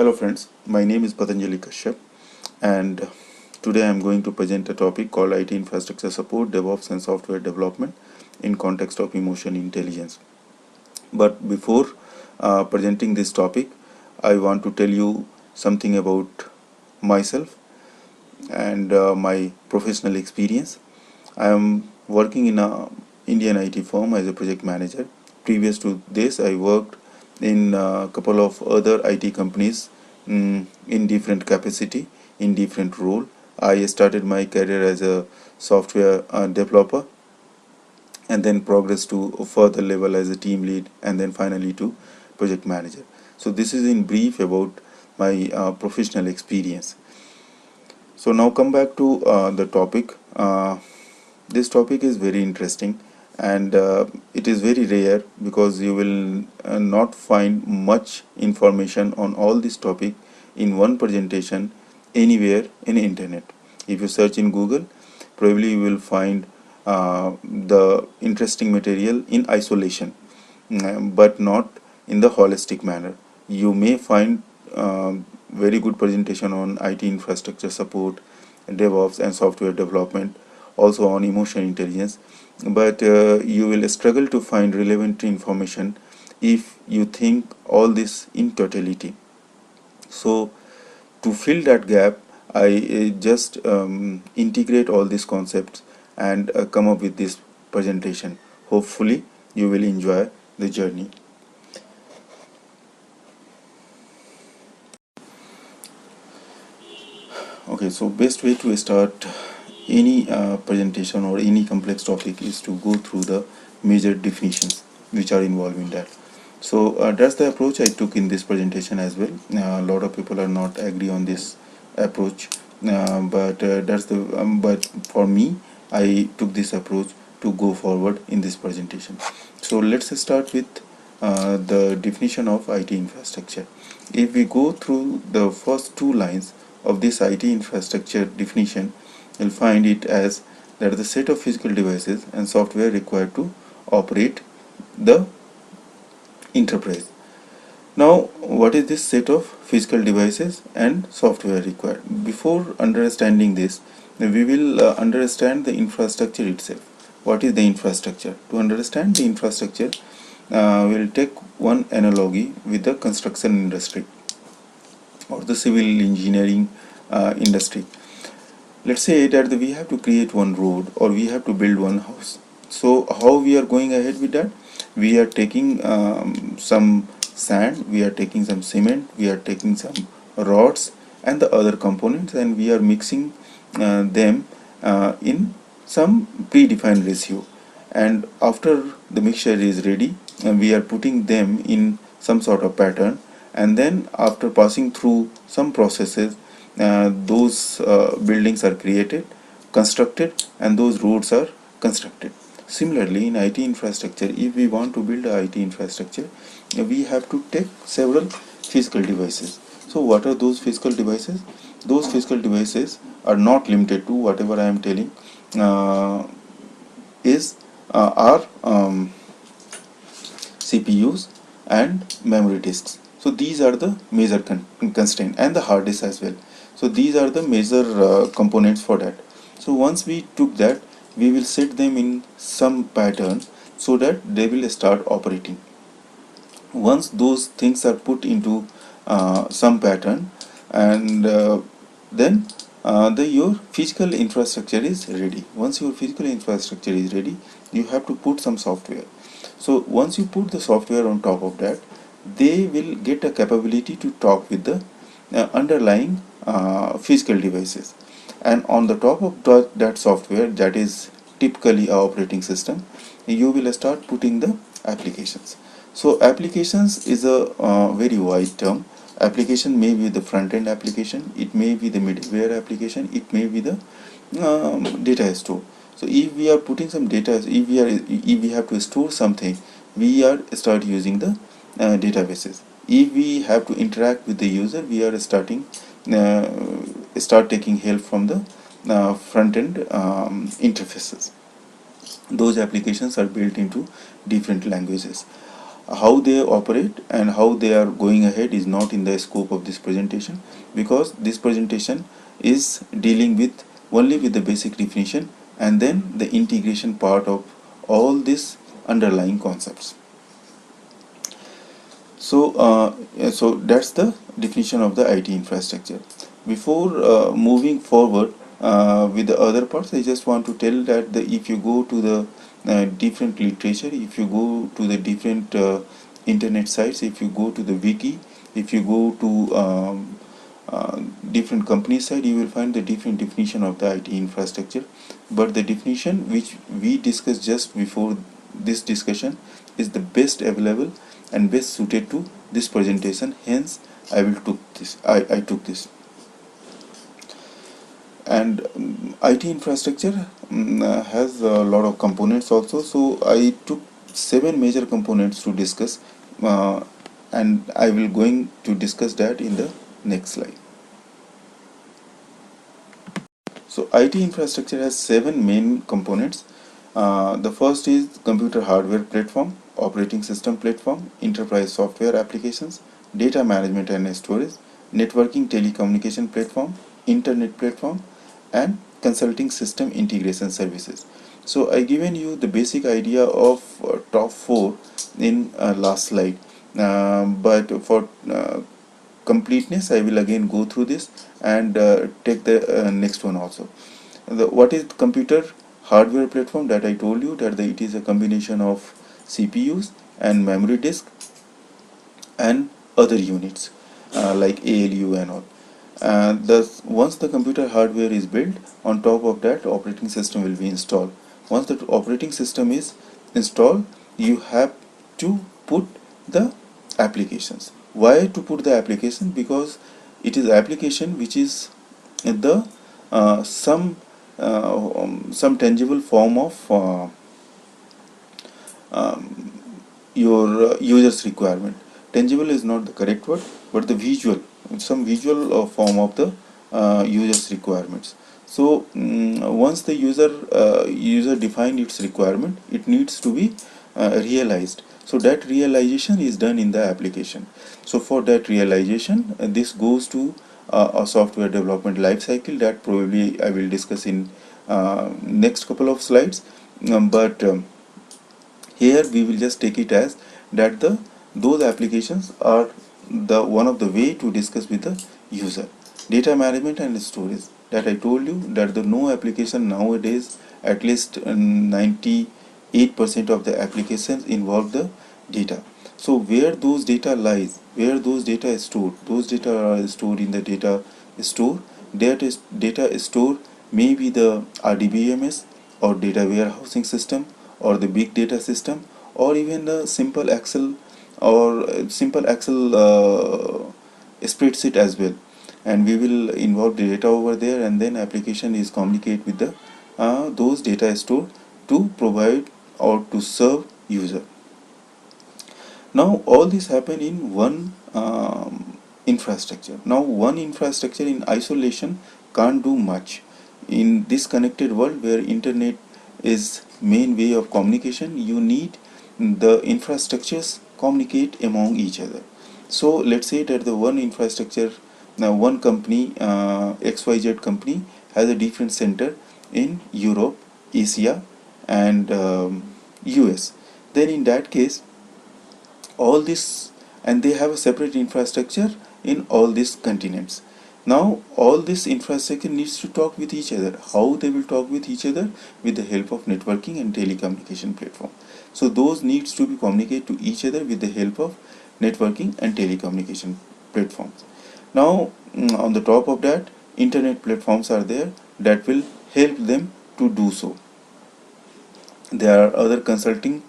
Hello friends, my name is Patanjali Kashyap and today I am going to present a topic called IT Infrastructure Support, DevOps and Software Development in context of emotion intelligence. But before presenting this topic, I want to tell you something about myself and my professional experience. I am working in a Indian IT firm as a project manager. Previous to this, I worked in a couple of other IT companies in different capacity, in different role. I started my career as a software developer and then progressed to a further level as a team lead and then finally to project manager. So this is in brief about my professional experience. So now come back to the topic. This topic is very interesting and it is very rare because you will not find much information on all this topic in one presentation anywhere in internet. If you search in Google, probably you will find the interesting material in isolation, but not in the holistic manner. You may find very good presentation on IT infrastructure support, DevOps and software development, also on emotion intelligence, but you will struggle to find relevant information if you think all this in totality. So to fill that gap, I just integrate all these concepts and come up with this presentation. Hopefully you will enjoy the journey. Okay, so best way to start any presentation or any complex topic is to go through the major definitions which are involved in that. So that's the approach I took in this presentation as well. A lot of people are not agree on this approach, but for me, I took this approach to go forward in this presentation. So let's start with the definition of IT infrastructure. If we go through the first two lines of this IT infrastructure definition, you'll find it as that the set of physical devices and software required to operate the enterprise. Now, what is this set of physical devices and software required? Before understanding this, we will understand the infrastructure itself. What is the infrastructure? To understand the infrastructure, we'll take one analogy with the construction industry or the civil engineering industry. Let's say that we have to create one road or we have to build one house. So how we are going ahead with that? We are taking some sand, we are taking some cement, we are taking some rods and the other components, and we are mixing them in some predefined ratio, and after the mixture is ready, we are putting them in some sort of pattern, and then after passing through some processes, those buildings are created, constructed, and those roads are constructed. Similarly, in IT infrastructure, if we want to build a IT infrastructure, we have to take several physical devices. So what are those physical devices? Those physical devices are not limited to whatever I am telling are CPUs and memory disks. So these are the major constraint, and the hard disk as well. So these are the major components for that. So once we took that, we will set them in some pattern so that they will start operating. Once those things are put into some pattern, and then your physical infrastructure is ready. Once your physical infrastructure is ready, you have to put some software. So once you put the software on top of that, they will get a capability to talk with the underlying physical devices, and on the top of that software, that is typically a operating system, you will start putting the applications. So applications is a very wide term. Application may be the front end application, it may be the middleware application, it may be the data store. So if we are putting some data, if we have to store something, we are start using the databases. If we have to interact with the user, we are start taking help from the front end interfaces. Those applications are built into different languages. how they operate and how they are going ahead is not in the scope of this presentation, because this presentation is dealing with only with the basic definition and then the integration part of all these underlying concepts. So that's the definition of the IT infrastructure. Before moving forward with the other parts, I just want to tell that if you go to the different literature, if you go to the different internet sites, if you go to the wiki, if you go to different company side, you will find the different definition of the IT infrastructure. But the definition which we discussed just before this discussion is the best available and best suited to this presentation. Hence, I took this. And IT infrastructure has a lot of components also. So I took 7 major components to discuss, and I will going to discuss that in the next slide. So IT infrastructure has 7 main components. The first is computer hardware platform, operating system platform, enterprise software applications, data management and storage, networking telecommunication platform, internet platform, and consulting system integration services. So I given you the basic idea of top 4 in last slide, but for completeness I will again go through this and take the next one also. What is computer hardware platform? That I told you that it is a combination of CPUs and memory disk and other units like ALU and all. Once the computer hardware is built, on top of that operating system will be installed. Once the operating system is installed, you have to put the applications. Why to put the application? Because it is application which is the some tangible form of your user's requirement. Tangible is not the correct word, but the visual, some visual form of the user's requirements. So once the user define its requirement, it needs to be realized. So that realization is done in the application. So for that realization, this goes to a software development life cycle that probably I will discuss in next couple of slides. But here we will just take it as that those applications are the one of the way to discuss with the user. Data management and storage, that I told you that the no application nowadays, at least 98% of the applications involve the data. So where those data lies, where those data is stored, those data are stored in the data store. That is data store may be the RDBMS or data warehousing system or the big data system, or even a simple Excel spreadsheet as well. And we will involve the data over there, and then application is communicate with the those data store to provide or to serve user. Now all this happen in one infrastructure. Now one infrastructure in isolation can't do much. In this connected world where internet is main way of communication, you need the infrastructures communicate among each other. So let's say that the one infrastructure, now one company, XYZ company, has a different center in Europe, Asia, and US. Then in that case, all this, and they have a separate infrastructure in all these continents. Now all this infrastructure needs to talk with each other. How they will talk with each other? With the help of networking and telecommunication platform. So those needs to be communicate to each other with the help of networking and telecommunication platforms. Now on the top of that, internet platforms are there that will help them to do so. There are other consulting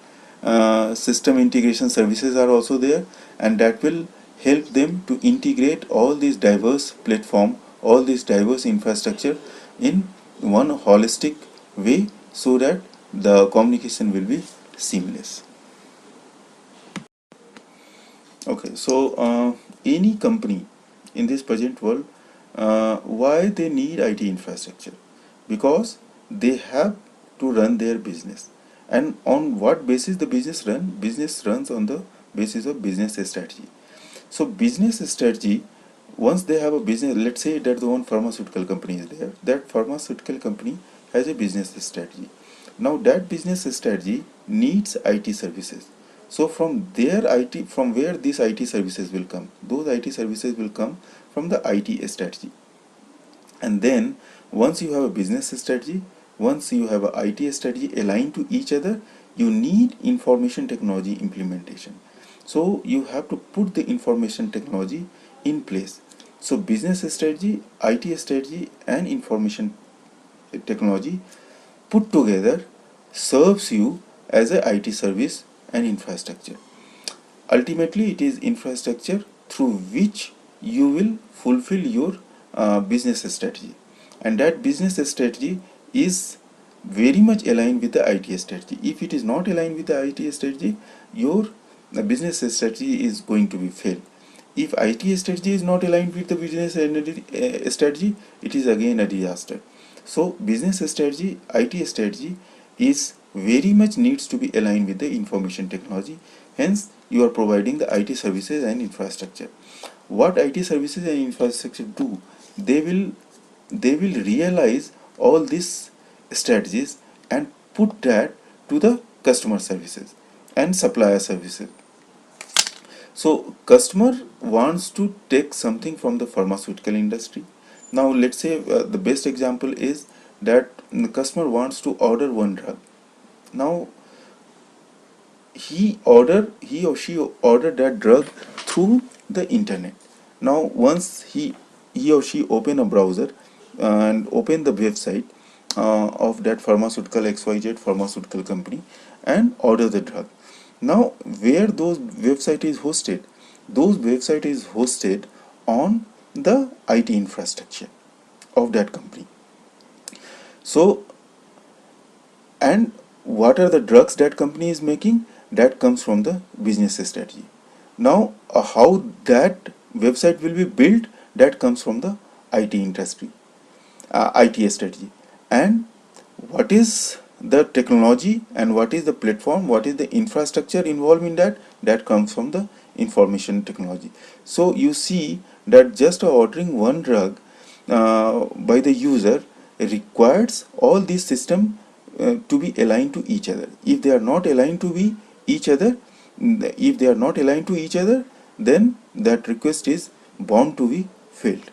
system integration services are also there, and that will help them to integrate all these diverse platform, all these diverse infrastructure in one holistic way, so that the communication will be seamless. Okay, so any company in this present world, why they need IT infrastructure? Because they have to run their business. And on what basis the business runs on the basis of business strategy. So business strategy, once they have a business, let's say that the one pharmaceutical company is there, that pharmaceutical company has a business strategy. Now that business strategy needs IT services. So from their IT, from where these IT services will come, those IT services will come from the IT strategy. And then once you have a business strategy, once you have a IT strategy aligned to each other, you need information technology implementation. So you have to put the information technology in place. So business strategy, IT strategy and information technology put together serves you as a IT service and infrastructure. Ultimately, it is infrastructure through which you will fulfill your business strategy, and that business strategy is very much aligned with the IT strategy. If it is not aligned with the IT strategy, your business strategy is going to be failed. If IT strategy is not aligned with the business strategy, it is again a disaster. So business strategy, IT strategy is very much needs to be aligned with the information technology. Hence, you are providing the IT services and infrastructure. What IT services and infrastructure do? They will realize all these strategies and put that to the customer services and supplier services. So customer wants to take something from the pharmaceutical industry. Now let's say the best example is that the customer wants to order one drug. Now he or she ordered that drug through the internet. Now once he or she open a browser and open the website of that pharmaceutical XYZ pharmaceutical company and order the drug. Now where those website is hosted? Those website is hosted on the IT infrastructure of that company. So, and what are the drugs that company is making? That comes from the business strategy. Now how that website will be built, that comes from the IT industry, IT strategy. And what is the technology and what is the platform, what is the infrastructure involved in that, that comes from the information technology. So you see that just ordering one drug by the user requires all these system to be aligned to each other. If they are not aligned to be each other, if they are not aligned to each other, then that request is bound to be failed.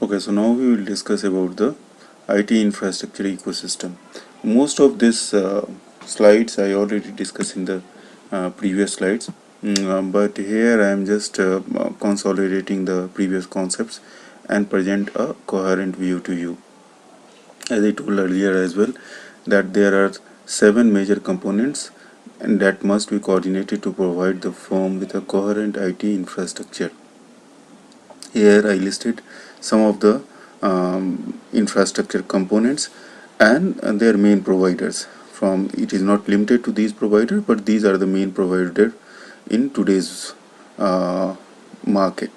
Okay, so now we will discuss about the IT infrastructure ecosystem. Most of these slides I already discussed in the previous slides, but here I am just consolidating the previous concepts and present a coherent view to you. As I told earlier as well, that there are 7 major components and that must be coordinated to provide the firm with a coherent IT infrastructure. Here I listed some of the infrastructure components and their main providers. From it is not limited to these providers, but these are the main provider in today's market.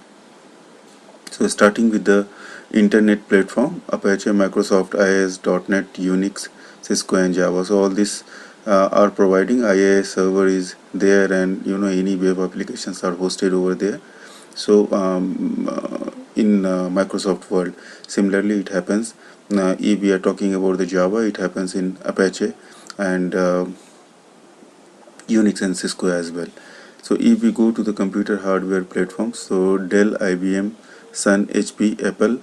So starting with the internet platform, Apache, Microsoft, IIS, .NET, Unix, Cisco and Java. So all these are providing. IIS server is there, and any web applications are hosted over there. So in Microsoft world, similarly it happens. If we are talking about the Java, it happens in Apache and Unix and Cisco as well. So if we go to the computer hardware platforms, so Dell, IBM, Sun, HP, Apple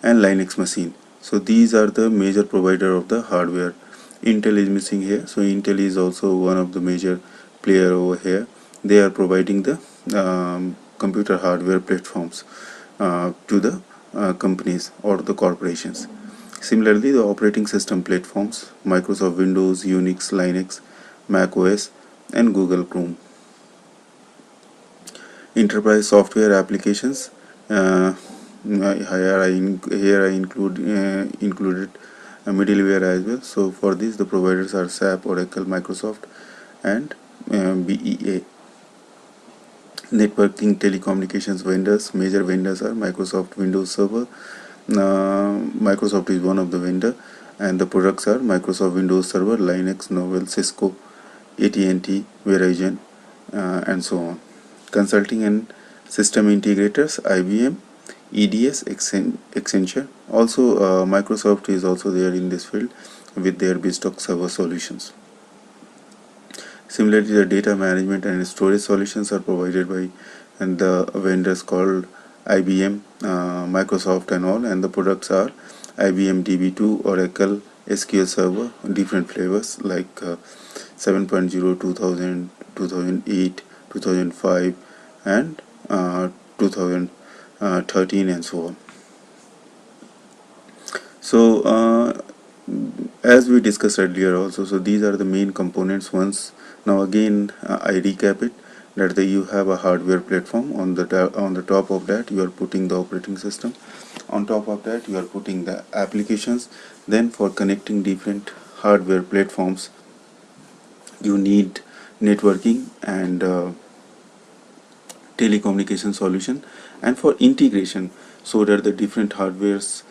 and Linux machine. So these are the major provider of the hardware. Intel is missing here, so Intel is also one of the major player over here. They are providing the computer hardware platforms to the companies or the corporations. Similarly, the operating system platforms, Microsoft Windows, Unix, Linux, Mac OS and Google Chrome. Enterprise software applications, here I included a middleware as well. So for this the providers are SAP, Oracle, Microsoft and BEA. Networking telecommunications vendors, major vendors are Microsoft Windows Server. Microsoft is one of the vendor, and the products are Microsoft Windows Server, Linux, Novell, Cisco AT&T, Verizon, and so on. Consulting and system integrators, IBM, EDS, Accenture. Also, Microsoft is also there in this field with their bespoke server solutions. Similarly, the data management and storage solutions are provided by and the vendors called IBM, Microsoft and all, and the products are IBM DB2, Oracle, SQL Server, different flavors like 7.0, 2000, 2008, 2005 and 2013 and so on. So as we discussed earlier also, so these are the main components. Once now again I recap it, that you have a hardware platform. On the top of that you are putting the operating system, on top of that you are putting the applications. Then for connecting different hardware platforms you need networking and telecommunication solution, and for integration so that the different hardwares,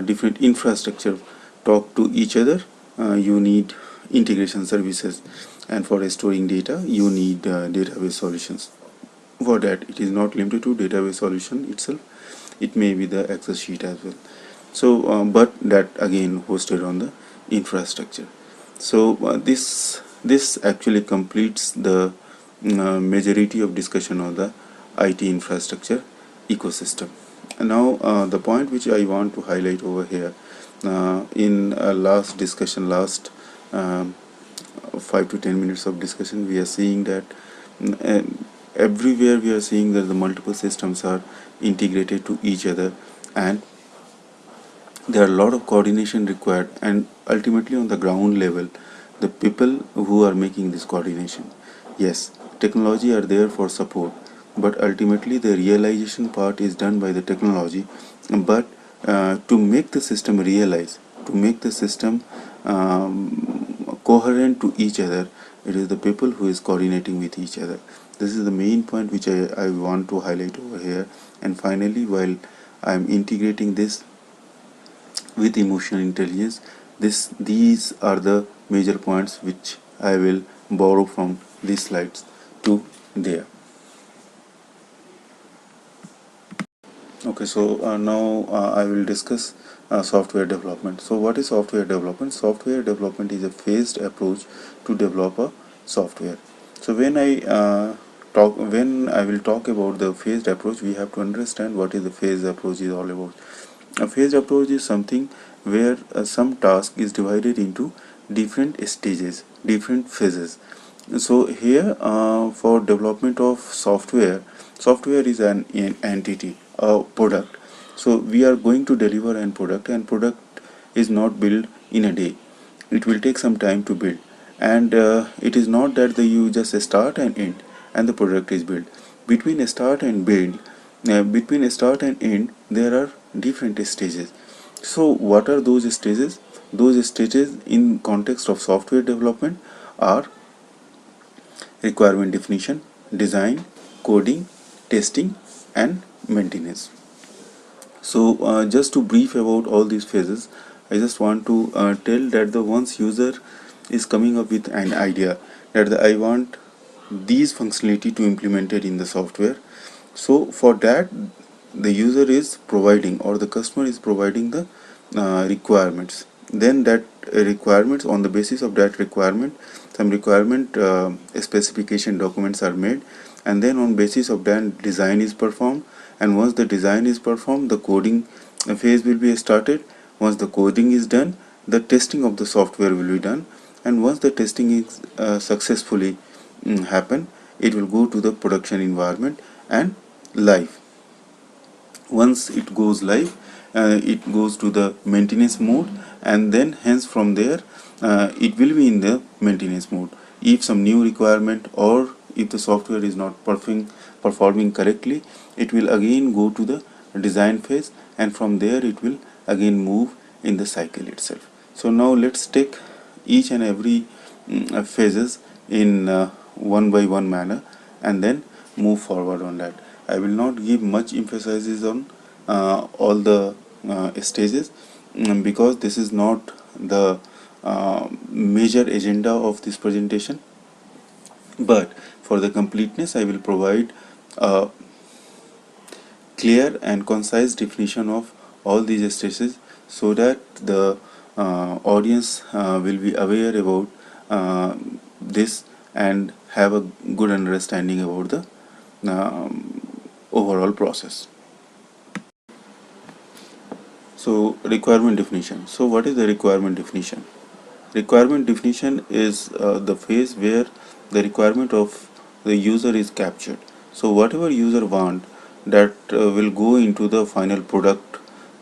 different infrastructure talk to each other, you need integration services, and for storing data you need database solutions. For that, it is not limited to database solution itself, it may be the Access sheet as well. So but that again hosted on the infrastructure. So this actually completes the majority of discussion of the IT infrastructure ecosystem. And now the point which I want to highlight over here, in last discussion, last 5 to 10 minutes of discussion, we are seeing that everywhere we are seeing that the multiple systems are integrated to each other, and there are a lot of coordination required, and ultimately on the ground level the people who are making this coordination, yes, technology are there for support, but ultimately the realization part is done by the technology. But to make the system realize, to make the system coherent to each other, it is the people who is coordinating with each other. This is the main point which I want to highlight over here. And finally, while I am integrating this with emotional intelligence, these are the major points which I will borrow from these slides to there. Okay, so now I will discuss software development. So what is software development? Software development is a phased approach to develop a software. So when I will talk about the phased approach, we have to understand what is the phased approach is all about. A phased approach is something where some task is divided into different stages, different phases. So here for development of software is an entity, a product. So we are going to deliver an product, and product is not built in a day, it will take some time to build. And it is not that you just start and end and the product is built. Between a start and build, between a start and end, there are different stages. So what are those stages? Those stages in context of software development are requirement definition, design, coding, testing and maintenance. So just to brief about all these phases, I just want to tell that the once user is coming up with an idea that I want these functionality to implemented in the software. So for that the user is providing, or the customer is providing the requirements. Then that requirements, on the basis of that requirement, some requirement specification documents are made, and then on basis of that design is performed. And once the design is performed, the coding phase will be started. Once the coding is done, the testing of the software will be done, and once the testing is successfully happen, it will go to the production environment and live. Once it goes live, it goes to the maintenance mode, and then hence from there it will be in the maintenance mode. If some new requirement, or if the software is not performing correctly, it will again go to the design phase, and from there it will again move in the cycle itself. So now let's take each and every phases in one by one manner, and then move forward on that. I will not give much emphasis on all the stages, because this is not the major agenda of this presentation. but for the completeness I will provide a clear and concise definition of all these stages, so that the audience will be aware about this and have a good understanding about the overall process. So requirement definition. So what is the requirement definition? Requirement definition is the phase where the requirement of the user is captured. So whatever user want, that will go into the final product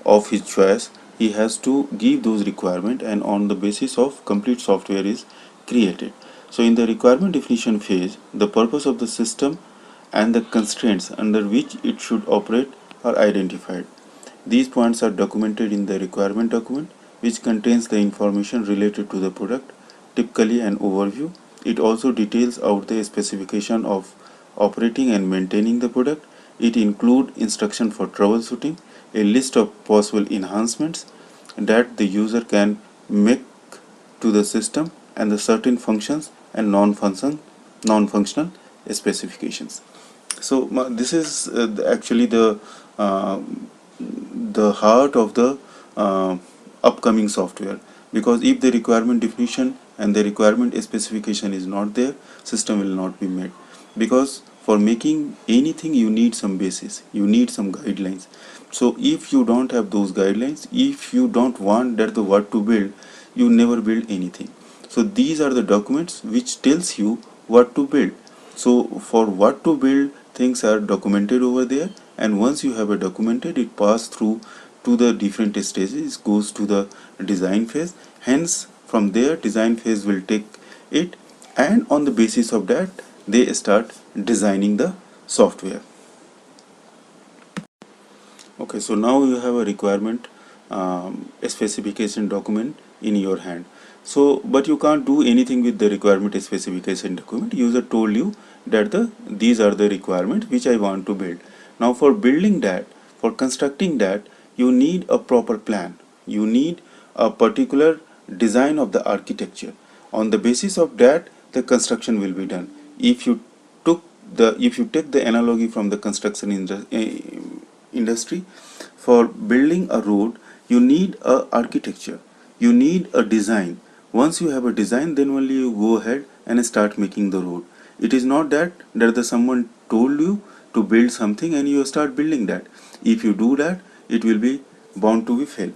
of his choice, he has to give those requirement, and on the basis of complete software is created. So in the requirement definition phase, the purpose of the system and the constraints under which it should operate are identified. These points are documented in the requirement document, which contains the information related to the product, typically an overview. It also details out the specification of operating and maintaining the product. It includes instruction for troubleshooting, a list of possible enhancements that the user can make to the system, and the certain functions and non-functional specifications. So this is actually uh, the heart of the upcoming software, because if the requirement definition and the requirement specification is not there, system will not be made. Because for making anything you need some basis, you need some guidelines. So if you don't have those guidelines, if you don't want that the what to build, you never build anything. So these are the documents which tells you what to build. So for what to build, things are documented over there, and once you have a documented, it pass through to the different stages, goes to the design phase. Hence from there design phase will take it, and on the basis of that they start designing the software. Okay, so now you have a requirement a specification document in your hand. So but you can't do anything with the requirement specification document. User told you that these are the requirements which I want to build. Now for building that, for constructing that, you need a proper plan, you need a particular design of the architecture. On the basis of that the construction will be done. If you take the analogy from the construction industry, for building a road you need a architecture, you need a design. Once you have a design, then only you go ahead and start making the road. It is not that someone told you to build something and you start building that. If you do that, it will be bound to be fail.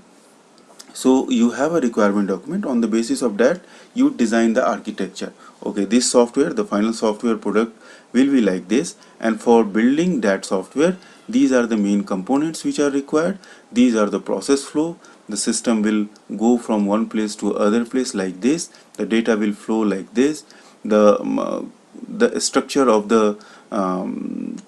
So you have a requirement document. On the basis of that you design the architecture. Okay, this software, the final software product will be like this, and for building that software, these are the main components which are required. These are the process flow. The system will go from one place to other place like this. The data will flow like this. The structure of the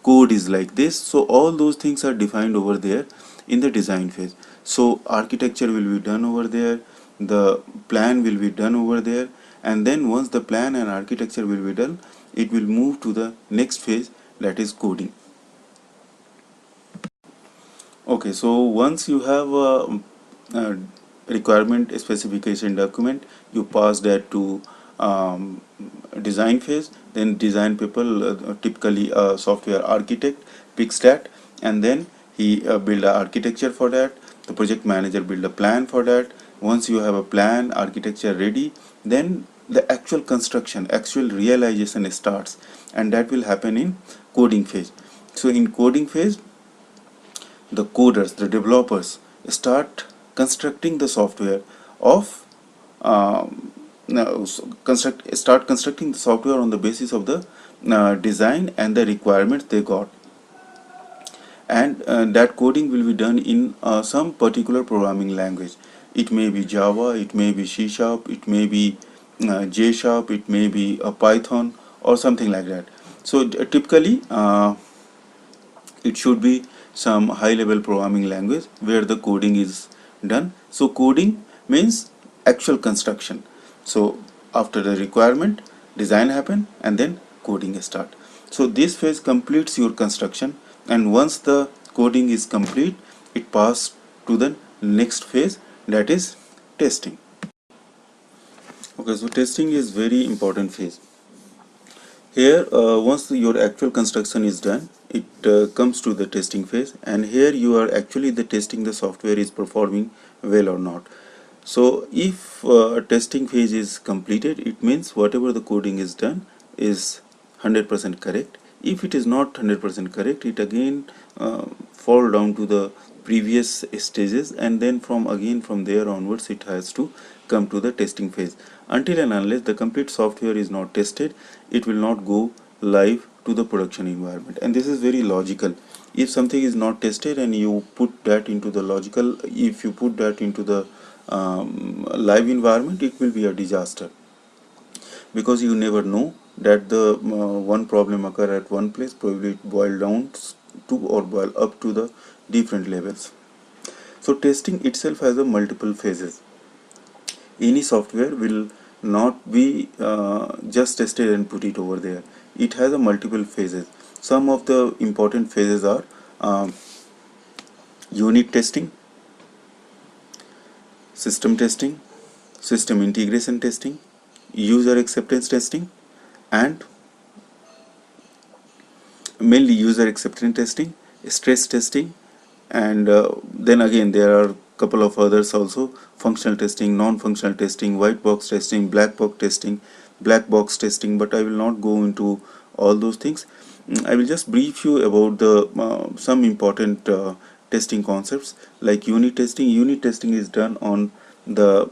code is like this. So all those things are defined over there in the design phase. So architecture will be done over there, the plan will be done over there, and then once the plan and architecture will be done, it will move to the next phase, that is coding. Okay, so once you have a requirement specification document, you pass that to design phase. Then design people, typically a software architect, picks that, and then he build a architecture for that. The project manager build a plan for that. Once you have a plan, architecture ready, then the actual construction, actual realization starts, and that will happen in coding phase. So in coding phase, the coders, the developers start constructing the software of start constructing the software on the basis of the design and the requirements they got, and that coding will be done in some particular programming language. It may be Java, it may be C Sharp, it may be J Sharp, it may be a Python or something like that. So typically it should be some high level programming language where the coding is done. So coding means actual construction. So after the requirement, design happen, and then coding start. So this phase completes your construction, and once the coding is complete, it passes to the next phase, that is testing. Okay, so testing is very important phase. Here, once your actual construction is done, it comes to the testing phase, and here you are actually the testing the software is performing well or not. So if testing phase is completed, it means whatever the coding is done is 100% correct. If it is not 100% correct, it again fall down to the previous stages, and then from there onwards it has to come to the testing phase. Until and unless the complete software is not tested, it will not go live to the production environment. And this is very logical. If something is not tested and you put that into the logical, if you put that into the live environment, it will be a disaster, because you never know that the one problem occur at one place, probably it boil down to or boil up to the different levels. So testing itself has a multiple phases. Any software will not be just tested and put it over there. It has a multiple phases. Some of the important phases are unit testing, system testing, system integration testing, user acceptance testing, and mainly user acceptance testing, stress testing, and then again there are couple of others also: functional testing, non-functional testing, white box testing, black box testing. But I will not go into all those things. I will just brief you about the some important testing concepts. Like unit testing. Unit testing is done on the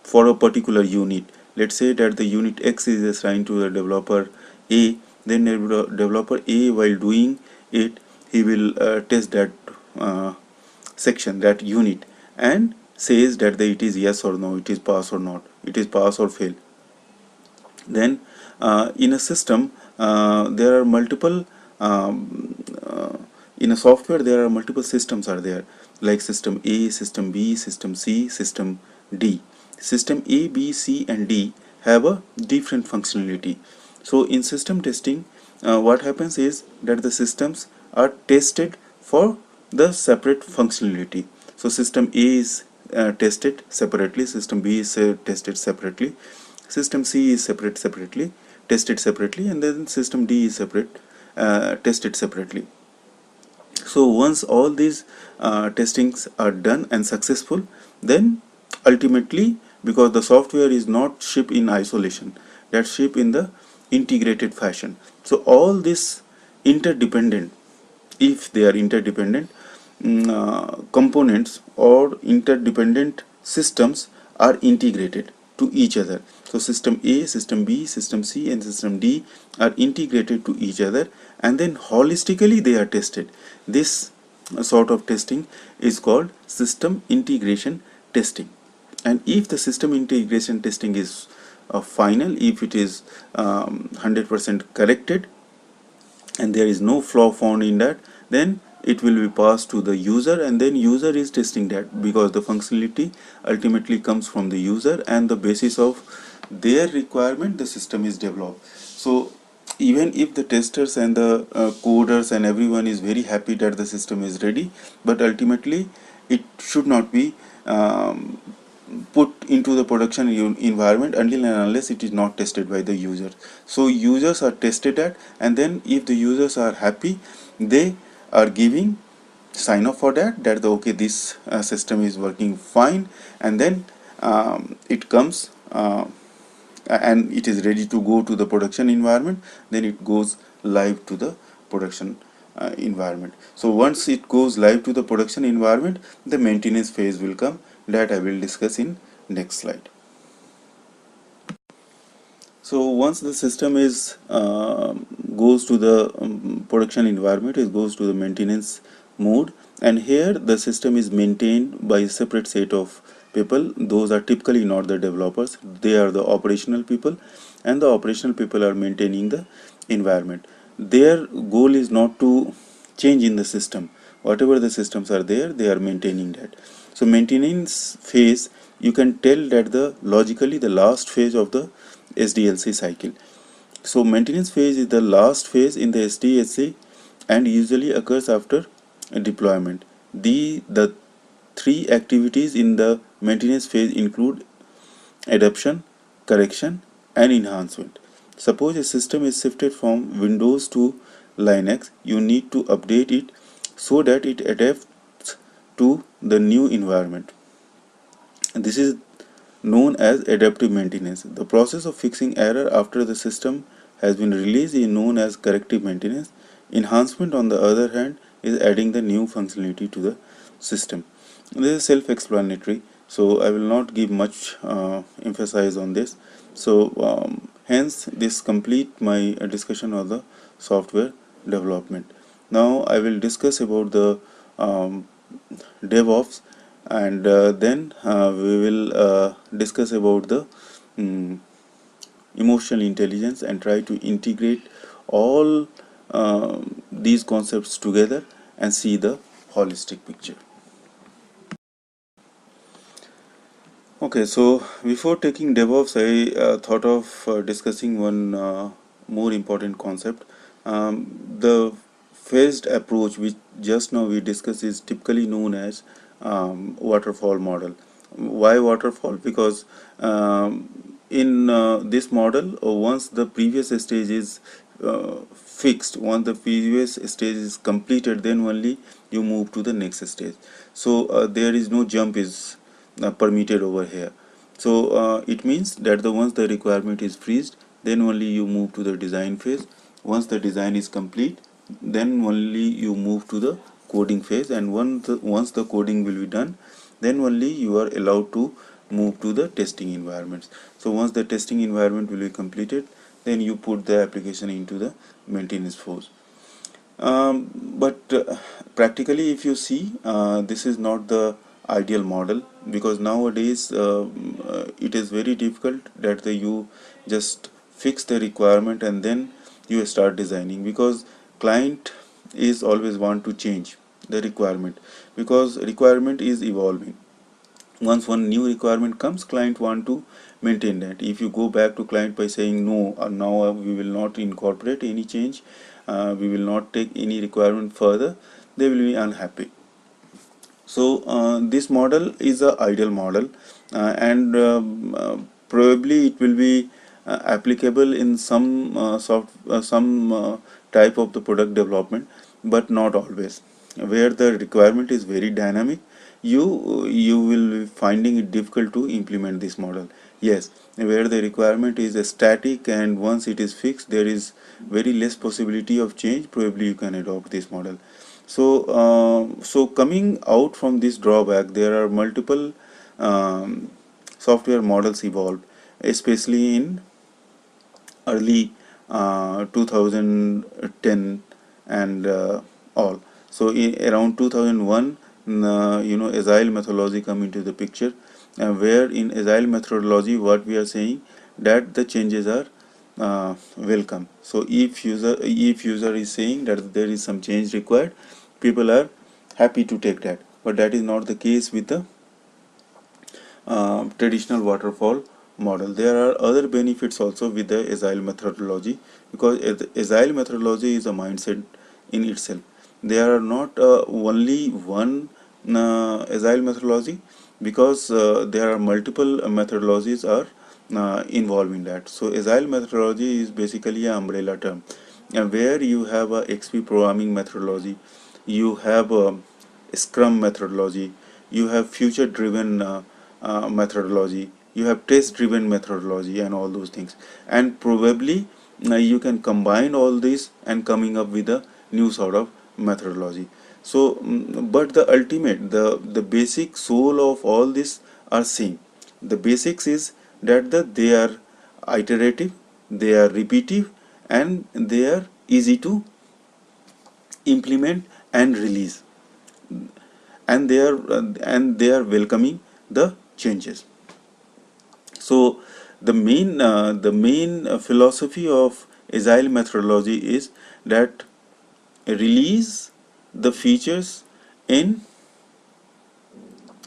for a particular unit. Let's say that the unit X is assigned to the developer A. Then developer A, while doing it, he will test that section, that unit, and says that it is yes or no, it is pass or not, it is pass or fail. Then in a system there are multiple in a software there are multiple systems are there, like system A, system B, system C, system D. System A, B, C and D have a different functionality. So in system testing, what happens is that the systems are tested for the separate functionality. So system A is tested separately, system B is tested separately, system C is separately tested separately, and then system D is tested separately. So once all these testings are done and successful, then ultimately, because the software is not shipped in isolation, that shipped in the integrated fashion. So all this interdependent, if they are interdependent components or interdependent systems are integrated to each other. So system A, system B, system C and system D are integrated to each other, and then holistically they are tested. This sort of testing is called system integration testing. And if the system integration testing is final, if it is 100% corrected and there is no flaw found in that, then it will be passed to the user, and then user is testing that, because the functionality ultimately comes from the user, and the basis of their requirement the system is developed. So even if the testers and the coders and everyone is very happy that the system is ready, but ultimately it should not be put into the production environment until and unless it is not tested by the user. So users are tested at, and then if the users are happy, they are giving sign off for that the okay, this system is working fine, and then it comes and it is ready to go to the production environment. Then it goes live to the production environment. So once it goes live to the production environment, the maintenance phase will come, that I will discuss in next slide. So once the system is goes to the production environment, it goes to the maintenance mode, and here the system is maintained by a separate set of people. Those are typically not the developers, they are the operational people, and the operational people are maintaining the environment. Their goal is not to change in the system. Whatever the systems are there, they are maintaining that. So maintenance phase, you can tell that the logically the last phase of the SDLC cycle. So maintenance phase is the last phase in the SDLC and usually occurs after a deployment. The three activities in the maintenance phase include adoption, correction and enhancement. Suppose a system is shifted from Windows to Linux, you need to update it so that it adapts to the new environment. This is known as adaptive maintenance. The process of fixing error after the system has been released is known as corrective maintenance. Enhancement, on the other hand, is adding the new functionality to the system. This is self-explanatory, so I will not give much emphasis on this. So hence this complete my discussion of the software development. Now I will discuss about the DevOps, and then we will discuss about the emotional intelligence and try to integrate all these concepts together and see the holistic picture. Okay, so before taking DevOps, I thought of discussing one more important concept. The phased approach, which just now we discussed, is typically known as waterfall model. Why waterfall? Because in this model, once the previous stage is fixed, once the previous stage is completed, then only you move to the next stage. So there is no jump is permitted over here. So it means that once the requirement is freezed, then only you move to the design phase. Once the design is complete, then only you move to the coding phase, and once the coding will be done, then only you are allowed to move to the testing environments. So once the testing environment will be completed, then you put the application into the maintenance phase. But practically, if you see, this is not the ideal model, because nowadays it is very difficult that you just fix the requirement and then you start designing, because client is always want to change the requirement, because requirement is evolving. Once one new requirement comes, client want to maintain that. If you go back to client by saying no, now we will not incorporate any change, we will not take any requirement further, they will be unhappy. So this model is a ideal model, and probably it will be applicable in some type of the product development, but not always. Where the requirement is very dynamic, you will be finding it difficult to implement this model. Yes, where the requirement is static and once it is fixed, there is very less possibility of change, probably you can adopt this model. So coming out from this drawback, there are multiple software models evolved, especially in early 2010 and all. So around 2001, agile methodology come into the picture, where in agile methodology what we are saying that the changes are welcome. So if user is saying that there is some change required, people are happy to take that. But that is not the case with the traditional waterfall model. There are other benefits also with the agile methodology, because agile methodology is a mindset in itself. There are not only one agile methodology, because there are multiple methodologies are involved in that. So agile methodology is basically an umbrella term, where you have a XP programming methodology, you have a Scrum methodology, you have future driven methodology, you have test driven methodology, and all those things. And probably you can combine all this and coming up with a new sort of methodology. So but the ultimate, the basic soul of all this are same. The basics is that they are iterative, they are repetitive, and they are easy to implement and release, and they are welcoming the changes. So the main philosophy of agile methodology is that release the features in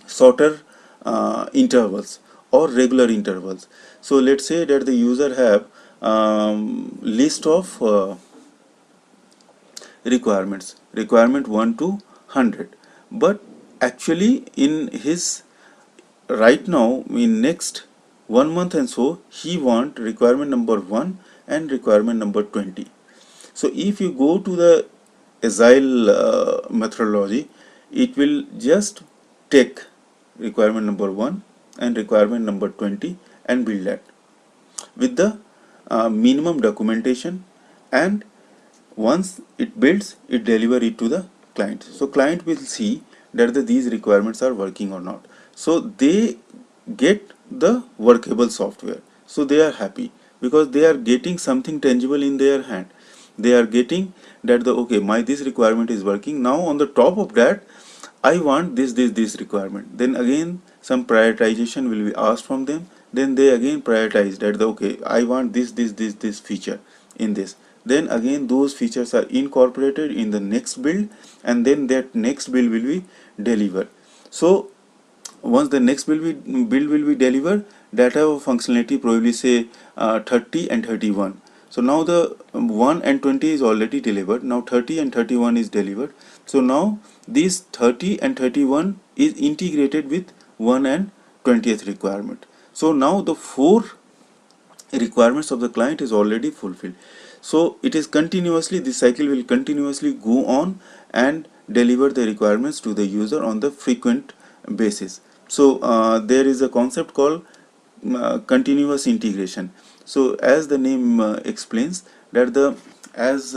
shorter intervals or regular intervals. So let's say that the user have list of requirement 1 to 100, but actually in his right now in next 1 month and so he want requirement number 1 and requirement number 20. So if you go to the agile methodology, it will just take requirement number 1 and requirement number 20 and build that with the minimum documentation, and once it builds, it deliver it to the client. So client will see that these requirements are working or not. So they get the workable software. So they are happy because they are getting something tangible in their hand. They are getting that okay, my this requirement is working. Now on the top of that, I want this requirement. Then again some prioritization will be asked from them. Then they again prioritize that okay, I want this feature in this. Then again those features are incorporated in the next build, and then that next build will be delivered. So once the next build will be delivered, that have functionality probably say 30 and 31. So now the 1 and 20 is already delivered. Now 30 and 31 is delivered. So now these 30 and 31 is integrated with 1 and 20th requirement. So now the 4 requirements of the client is already fulfilled. So it is continuously, this cycle will continuously go on and deliver the requirements to the user on the frequent basis. So there is a concept called continuous integration. So as the name explains that as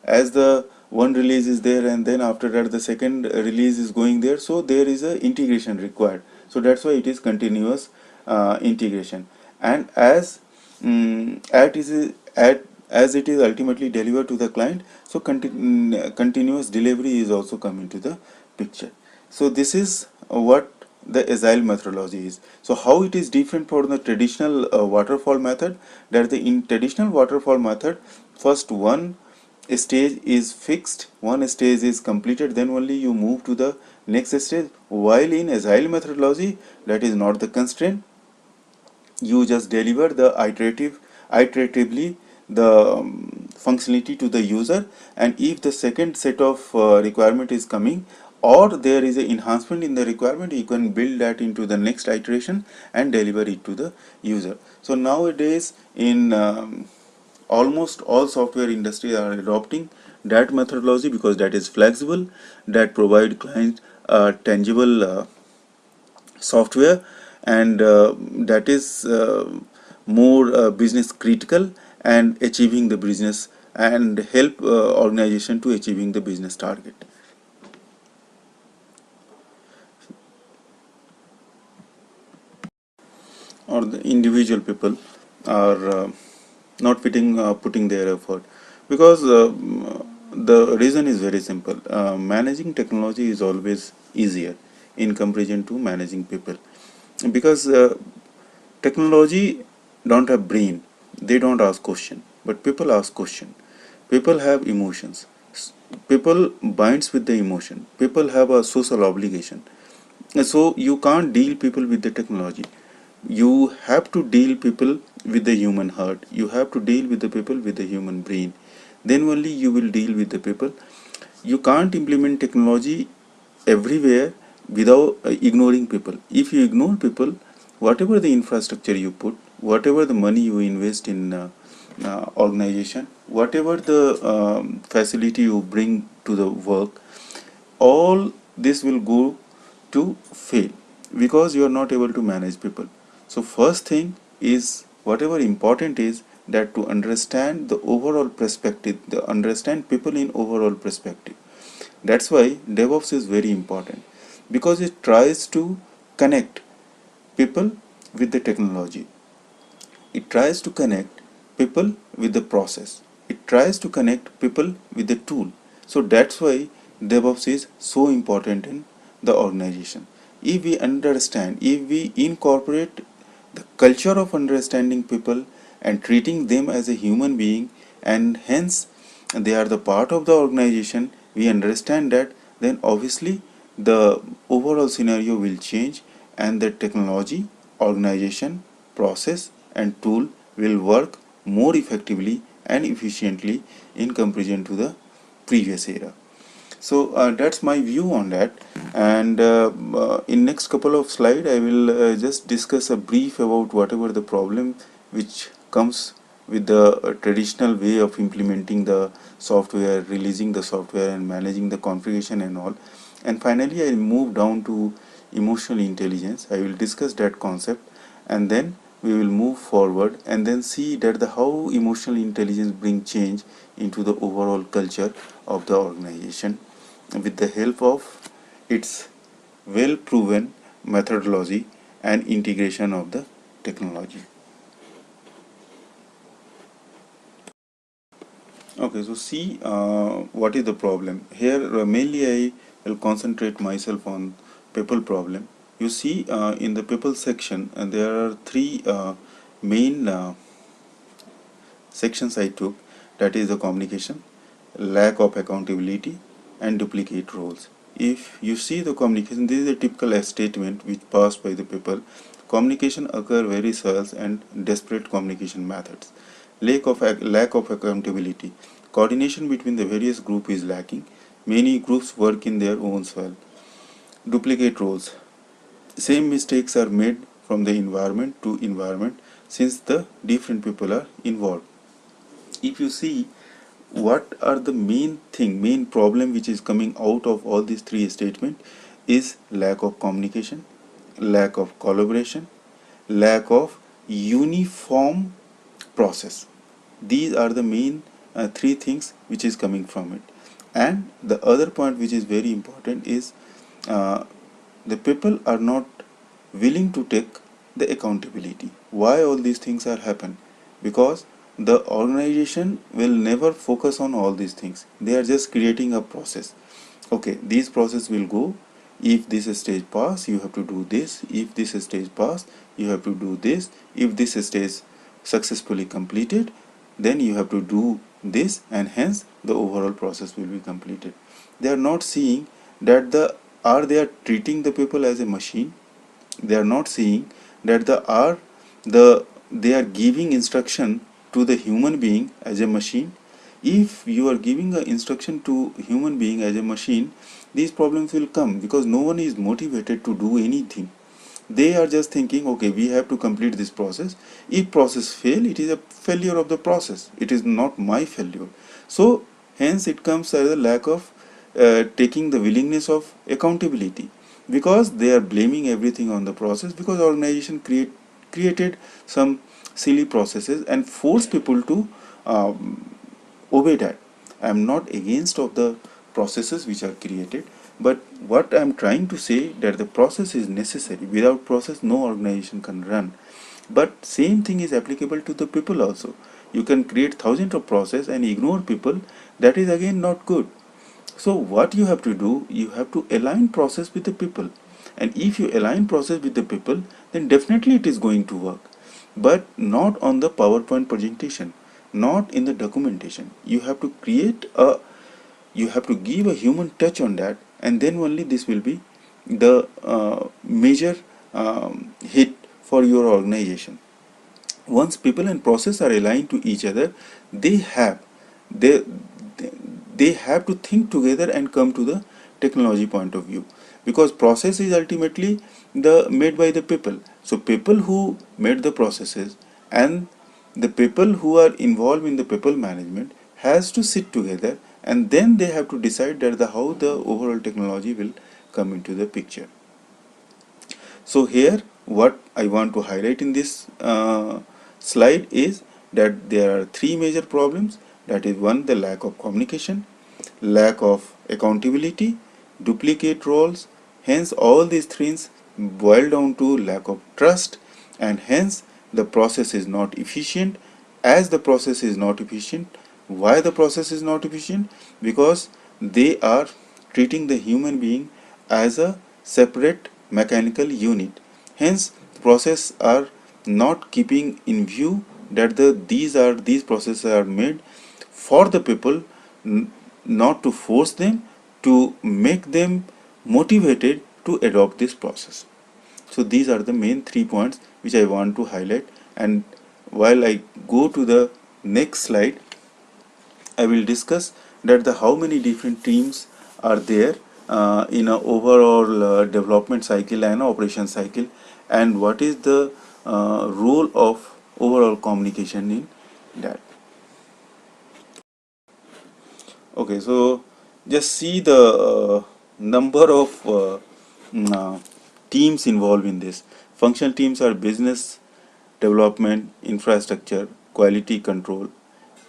as the one release is there, and then after that the second release is going there, so there is a integration required. So that's why it is continuous integration. And as as it is ultimately delivered to the client, so continuous delivery is also coming to the picture. So this is what the agile methodology is. So how it is different from the traditional waterfall method? That in traditional waterfall method, first one stage is fixed, one stage is completed, then only you move to the next stage. While in agile methodology, that is not the constraint. You just deliver the iteratively the functionality to the user, and if the second set of requirement is coming, or there is an enhancement in the requirement, you can build that into the next iteration and deliver it to the user. So nowadays in almost all software industry are adopting that methodology because that is flexible, that provide client tangible software, and that is more business critical and achieving the business, and help organization to achieving the business target. Or the individual people are not putting their effort, because the reason is very simple. Managing technology is always easier in comparison to managing people, because technology don't have brain, they don't ask question, but people ask question. People have emotions, people binds with the emotion, people have a social obligation. So you can't deal people with the technology, you have to deal people with the human heart, you have to deal with the people with the human brain, then only you will deal with the people. You can't implement technology everywhere without ignoring people. If you ignore people, whatever the infrastructure you put, whatever the money you invest in organization, whatever the facility you bring to the work, all this will go to fail because you are not able to manage people. So first thing is, whatever important is, that to understand the overall perspective, the understand people in overall perspective. That's why DevOps is very important, because it tries to connect people with the technology. It tries to connect people with the process. It tries to connect people with the tool. So that's why DevOps is so important in the organization. If we understand, if we incorporate the culture of understanding people and treating them as a human being, and hence they are the part of the organization, we understand that, then obviously the overall scenario will change, and the technology, organization, process and tool will work more effectively and efficiently in comparison to the previous era. So that's my view on that, and in next couple of slides I will just discuss a brief about whatever the problem which comes with the traditional way of implementing the software, releasing the software and managing the configuration and all. And finally I'll move down to emotional intelligence. I will discuss that concept, and then we will move forward and then see that the how emotional intelligence bring change into the overall culture of the organization with the help of its well proven methodology and integration of the technology. Okay, so see what is the problem here. Mainly I will concentrate myself on people problem. You see in the people section, and there are three main sections I took, that is the communication, lack of accountability, and duplicate roles. If you see the communication, this is a typical statement which passed by the people. Communication occur very sales and desperate communication methods. Lack of accountability. Coordination between the various groups is lacking. Many groups work in their own well. Duplicate roles. Same mistakes are made from the environment to environment since the different people are involved. If you see what are the main problem which is coming out of all these three statements is lack of communication, lack of collaboration, lack of uniform process. These are the main three things which is coming from it. And the other point which is very important is uh, the people are not willing to take the accountability. Why all these things are happen? Because the organization will never focus on all these things. They are just creating a process. Okay, this process will go. If this stage pass, you have to do this. If this stage pass, you have to do this. If this stage successfully completed, then you have to do this, and hence the overall process will be completed. They are not seeing that they are treating the people as a machine. They are not seeing that they are giving instruction to the human being as a machine. If you are giving an instruction to human being as a machine, these problems will come because no one is motivated to do anything. They are just thinking, okay, we have to complete this process. If process fail, it is a failure of the process. It is not my failure. So hence it comes as a lack of taking the willingness of accountability, because they are blaming everything on the process, because organization created some silly processes and force people to obey that. I am not against of the processes which are created, but what I am trying to say that the process is necessary. Without process, no organization can run. But same thing is applicable to the people also. You can create thousands of process and ignore people. That is again not good. So what you have to do, you have to align process with the people. And if you align process with the people, then definitely it is going to work. But not on the PowerPoint presentation, not in the documentation. You have to give a human touch on that, and then only this will be the major hit for your organization. Once people and process are aligned to each other, they have they they have to think together and come to the technology point of view, because process is ultimately the made by the people. So people who made the processes and the people who are involved in the people management has to sit together, and then they have to decide that how the overall technology will come into the picture. So here what I want to highlight in this slide is that there are three major problems. That is, one, the lack of communication, lack of accountability, duplicate roles. Hence all these things boil down to lack of trust, and hence the process is not efficient. As the process is not efficient, why the process is not efficient? Because they are treating the human being as a separate mechanical unit. Hence process are not keeping in view that these processes are made for the people, not to force them, to make them motivated to adopt this process. So these are the main 3 points which I want to highlight. And while I go to the next slide, I will discuss that how many different teams are there in a overall development cycle and operation cycle, and what is the role of overall communication in that. Okay, so just see the number of teams involved in this. Functional teams are business development, infrastructure, quality control,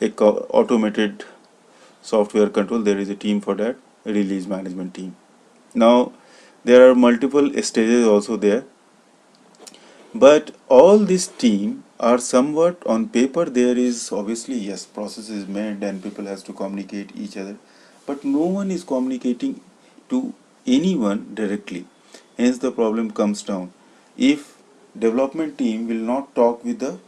automated software control. There is a team for that. Release management team. Now there are multiple stages also there, but all this team are somewhat on paper. There is obviously, yes, process is made and people has to communicate each other, but no one is communicating to anyone directly. Hence the problem comes down. If development team will not talk with the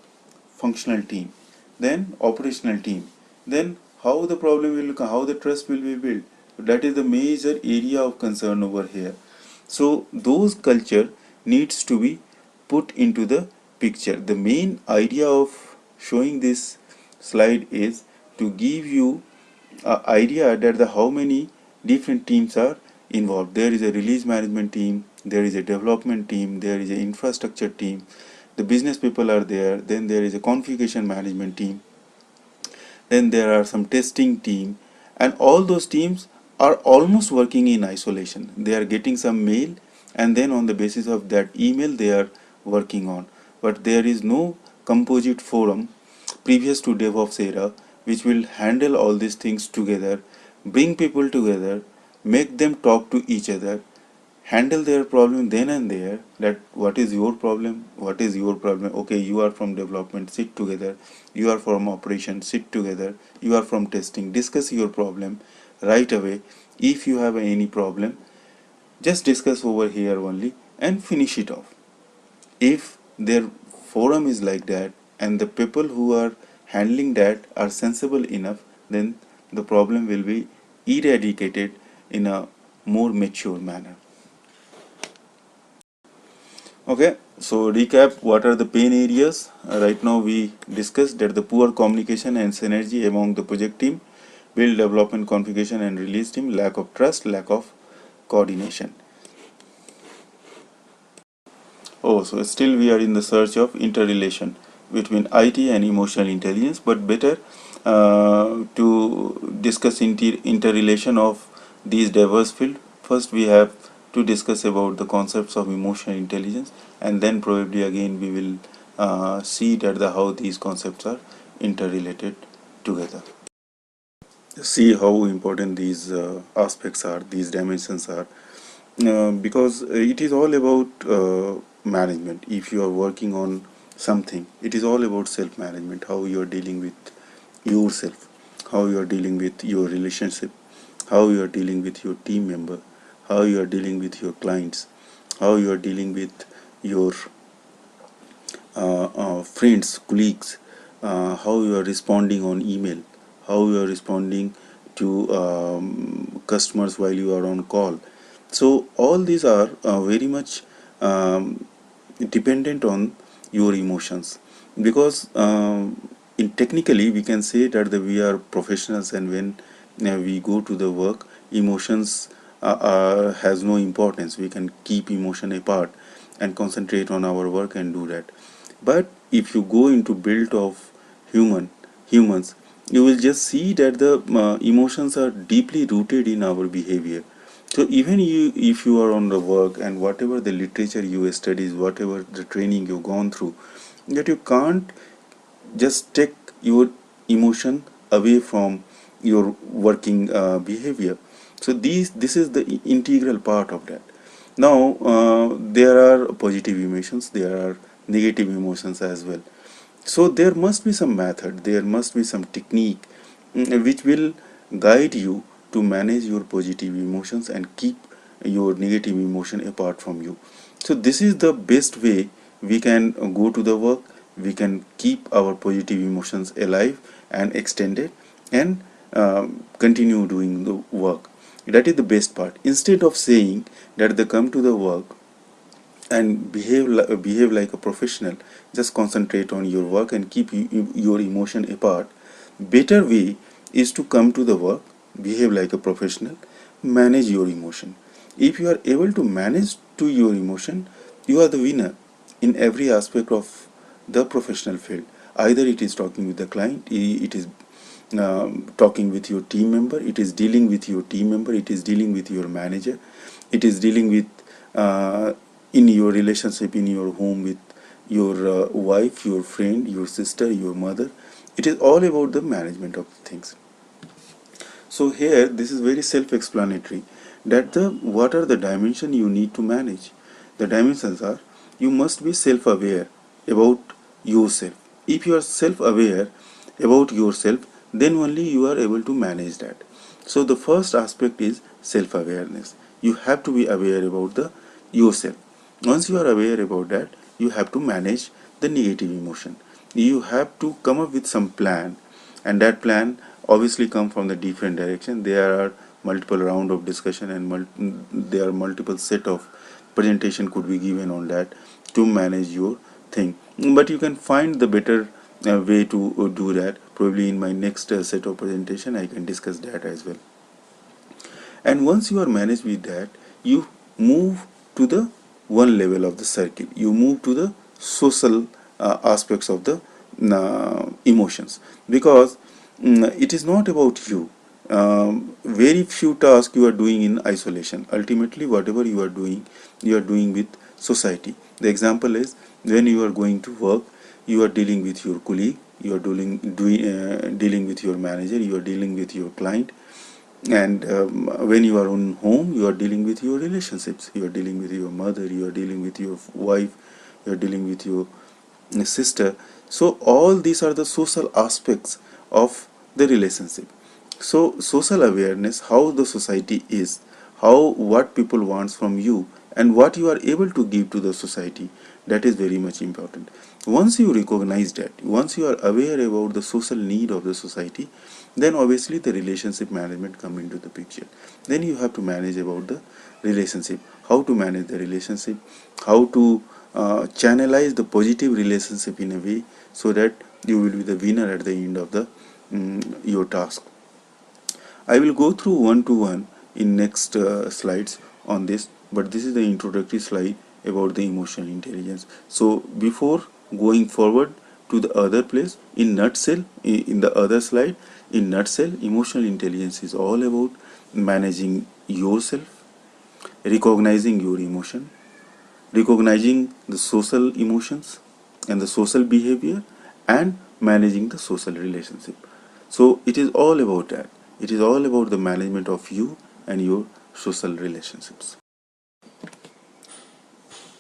functional team, then operational team, then how the problem will come, how the trust will be built. That is the major area of concern over here. So those culture needs to be put into the picture. The main idea of showing this slide is to give you an idea that the how many different teams are involved. There is a release management team, there is a development team, there is an infrastructure team, the business people are there, then there is a configuration management team, then there are some testing team, and all those teams are almost working in isolation. They are getting some mail, and then on the basis of that email they are working on. But there is no composite forum previous to DevOps era which will handle all these things together, bring people together, make them talk to each other, handle their problem then and there, that what is your problem, what is your problem, okay, you are from development, sit together, you are from operation, sit together, you are from testing, discuss your problem right away. If you have any problem, just discuss over here only and finish it off. If their forum is like that and the people who are handling that are sensible enough, then the problem will be eradicated in a more mature manner. Okay, so recap, what are the pain areas? Right now we discussed that the poor communication and synergy among the project team, build, development, configuration and release team, lack of trust, lack of coordination. Oh, so still we are in the search of interrelation between IT and emotional intelligence, but better to discuss interrelation of these diverse fields. First we have to discuss about the concepts of emotional intelligence, and then probably again we will see that how these concepts are interrelated together. See how important these aspects are, these dimensions are, because it is all about management. If you are working on something, it is all about self-management, how you are dealing with yourself, how you are dealing with your relationship, how you are dealing with your team member, how you are dealing with your clients, how you are dealing with your friends, colleagues, how you are responding on email, how you are responding to customers while you are on call. So all these are very much dependent on your emotions, because in technically we can say that we are professionals, and when we go to the work, emotions has no importance. We can keep emotion apart and concentrate on our work and do that. But if you go into build of humans, you will just see that the emotions are deeply rooted in our behavior. So even you, if you are on the work and whatever the literature you studies, whatever the training you've gone through, that you can't just take your emotion away from your working behavior. So this is the integral part of that. Now there are positive emotions, there are negative emotions as well. So there must be some method, there must be some technique which will guide you to manage your positive emotions and keep your negative emotion apart from you. So this is the best way we can go to the work, we can keep our positive emotions alive and extended, and continue doing the work. That is the best part. Instead of saying that they come to the work and behave like a professional, just concentrate on your work and keep your emotion apart. Better way is to come to the work, behave like a professional, manage your emotion. If you are able to manage to your emotion, you are the winner in every aspect of the professional field. Either it is talking with the client, it is talking with your team member, it is dealing with your team member, it is dealing with your manager, it is dealing with in your relationship in your home with your wife, your friend, your sister, your mother. It is all about the management of things. So here this is very self-explanatory, that the what are the dimensions you need to manage. The dimensions are, you must be self-aware about yourself. If you are self-aware about yourself, then only you are able to manage that. So the first aspect is self-awareness. You have to be aware about the yourself. Once you are aware about that, you have to manage the negative emotion. You have to come up with some plan, and that plan obviously come from the different direction. There are multiple round of discussion, and there are multiple set of presentation could be given on that to manage your thing. But you can find the better way to do that. Probably in my next set of presentation I can discuss that as well. And once you are managed with that, you move to the one level of the circle. You move to the social aspects of the emotions, because it is not about you. Very few tasks you are doing in isolation. Ultimately, whatever you are doing with society. The example is, when you are going to work, you are dealing with your colleague, you are dealing with your manager, you are dealing with your client. And when you are on home, you are dealing with your relationships, you are dealing with your mother, you are dealing with your wife, you are dealing with your sister. So all these are the social aspects of the relationship. So social awareness, how the society is, how what people wants from you, and what you are able to give to the society, that is very much important. Once you recognize that, once you are aware about the social need of the society, then obviously the relationship management come into the picture. Then you have to manage about the relationship, how to manage the relationship, how to channelize the positive relationship in a way so that you will be the winner at the end of the your task. I will go through one to one in next slides on this, but this is the introductory slide about the emotional intelligence. So before going forward to the other place, in nutshell, in the other slide, in nutshell, emotional intelligence is all about managing yourself, recognizing your emotion, recognizing the social emotions and the social behavior, and managing the social relationship. So it is all about that. It is all about the management of you and your social relationships.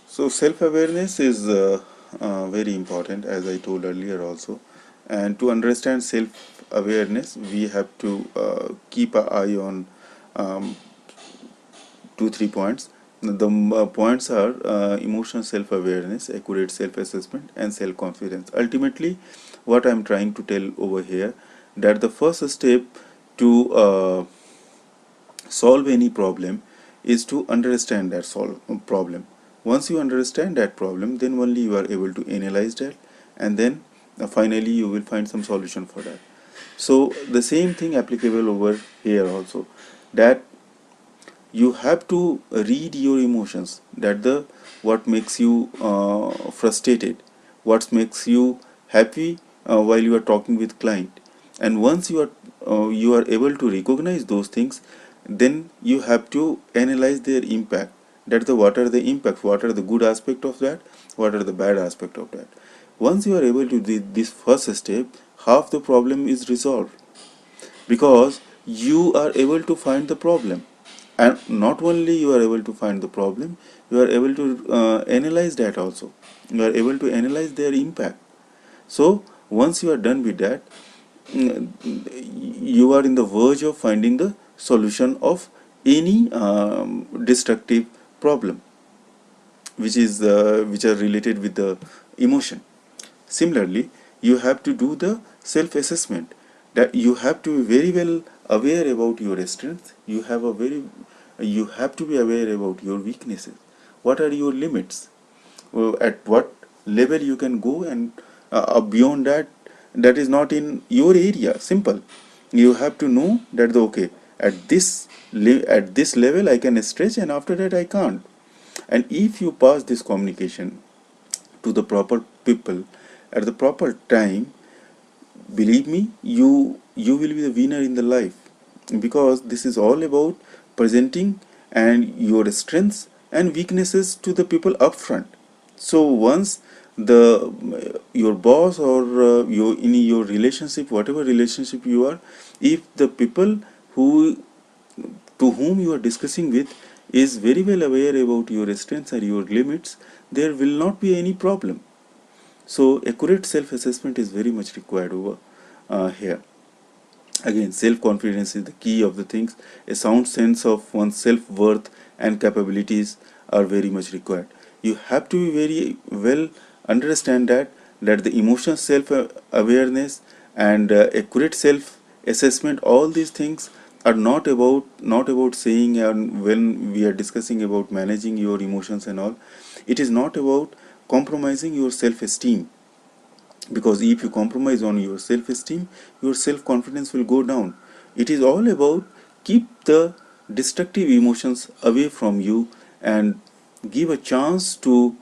So self-awareness is very important, as I told earlier also. And to understand self-awareness, we have to keep an eye on um, 2 3 points. The points are emotional self-awareness, accurate self-assessment, and self-confidence. Ultimately, what I'm trying to tell over here, that the first step to solve any problem is to understand that problem. Once you understand that problem, then only you are able to analyze that, and then finally you will find some solution for that. So the same thing applicable over here also, that you have to read your emotions, that the what makes you frustrated, what makes you happy while you are talking with client. And once you are able to recognize those things, then you have to analyze their impact, that the what are the impacts, what are the good aspect of that, what are the bad aspect of that. Once you are able to do this first step, half the problem is resolved, because you are able to find the problem. And not only you are able to find the problem, you are able to analyze that also. You are able to analyze their impact. So once you are done with that, you are in the verge of finding the solution of any destructive problem which are related with the emotion. Similarly, you have to do the self-assessment, that you have to be very well aware about your strengths. You have to be aware about your weaknesses. What are your limits? At what level you can go, and beyond that, that is not in your area. Simple. You have to know that okay, at this level I can stretch, and after that I can't. And if you pass this communication to the proper people, at the proper time, believe me, you will be the winner in the life, because this is all about presenting and your strengths and weaknesses to the people up front. So once the your boss or your in your relationship, whatever relationship you are, if the people who to whom you are discussing with is very well aware about your strengths and your limits, there will not be any problem. So accurate self-assessment is very much required over here. Again, self-confidence is the key of the things. A sound sense of one's self-worth and capabilities are very much required. You have to be very well understand that the emotional self-awareness and accurate self-assessment, all these things are not about saying, and when we are discussing about managing your emotions and all, it is not about compromising your self-esteem, because if you compromise on your self-esteem, your self-confidence will go down. It is all about keep the destructive emotions away from you and give a chance to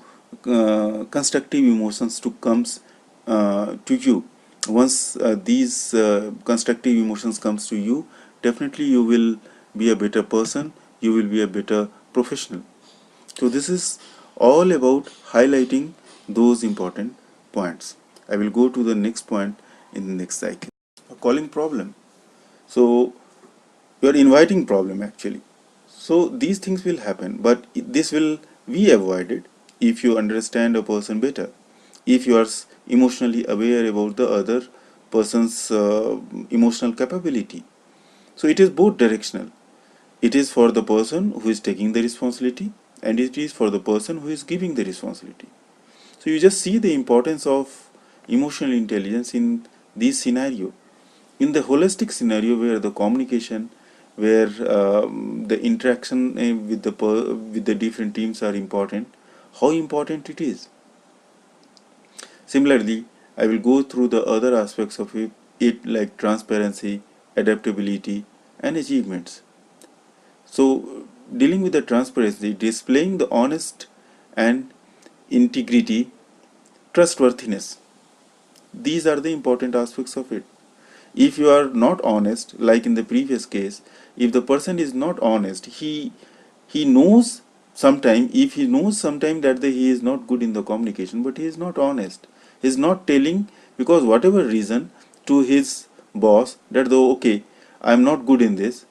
constructive emotions to comes to you. Once these constructive emotions comes to you, definitely you will be a better person, you will be a better professional. So this is all about highlighting those important points. I will go to the next point in the next cycle. A calling problem. So you are inviting problem actually. So these things will happen, but this will be avoided if you understand a person better. If you are emotionally aware about the other person's emotional capability. So it is both directional. It is for the person who is taking the responsibility, and it is for the person who is giving the responsibility. So you just see the importance of emotional intelligence in this scenario. In the holistic scenario where the communication, where the interaction with the different teams are important, how important it is. Similarly, I will go through the other aspects of it like transparency, adaptability, and achievements. So, dealing with the transparency, displaying the honest and integrity, trustworthiness. These are the important aspects of it. If you are not honest, like in the previous case, if the person is not honest, he knows sometime, if he knows sometime that he is not good in the communication, but he is not honest. He is not telling because whatever reason to his boss that though okay, I am not good in this,